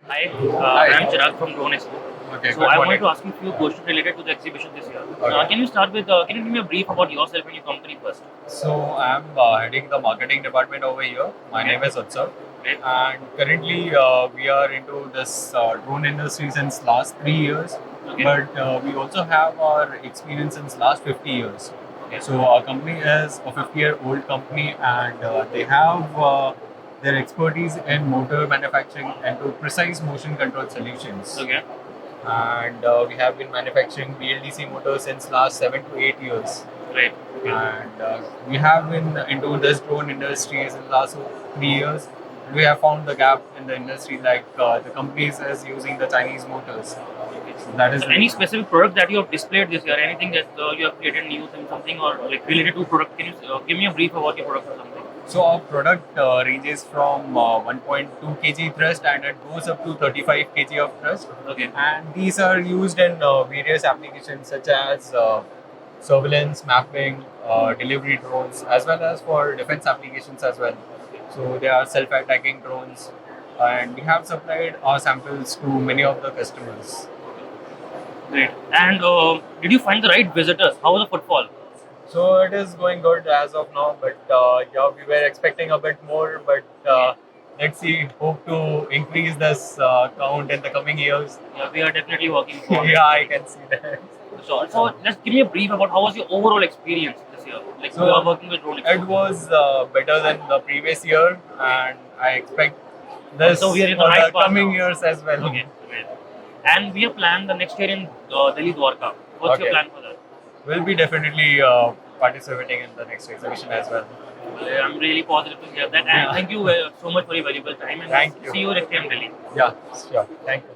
Hi, Hi. I'm Chirag from Drone Expo. Okay, So good I wanted morning. to ask you a few questions related to the exhibition this year. Okay. Can you start with, can you give me a brief about yourself and your company first? So I'm heading the marketing department over here. My Okay. name is Utsav, Great. and currently we are into this drone industry since last 3 years. Okay. But we also have our experience since last 50 years. Okay. So our company is a 50-year-old company, and they have their expertise in motor manufacturing and to precise motion control solutions. Okay. And we have been manufacturing BLDC motors since last 7 to 8 years. Great. Okay. And we have been into this drone industry in the last 3 years. We have found the gap in the industry, like the companies is using the Chinese motors. So that is So the any reason. specific product that you have displayed this year? Anything that you have created new thing, something or like related to product? Can you give me a brief about your product or something? So our product ranges from 1.2 kg thrust, and it goes up to 35 kg of thrust. Okay. And these are used in various applications such as surveillance, mapping, delivery drones, as well as for defense applications as well. So they are self-attacking drones, and we have supplied our samples to many of the customers. Great. And did you find the right visitors? How was the footfall? So it is going good as of now, but yeah, we were expecting a bit more, but let's see. Hope to increase this count in the coming years. Yeah, we are definitely working for it. Yeah, I can see that. So just give me a brief about how was your overall experience this year? Like So you are working with Drone Expo. it was better than the previous year, and I expect this So we are in the for right the path coming now. years as well. Okay, great. And we have planned the next year in Delhi Dwarka. What's your Okay. plan for that? We'll be definitely participating in the next exhibition as well. I'm really positive to hear that. And thank you so much for your valuable time. And Thank you. see you next year in Delhi. Yeah, sure. Thank you.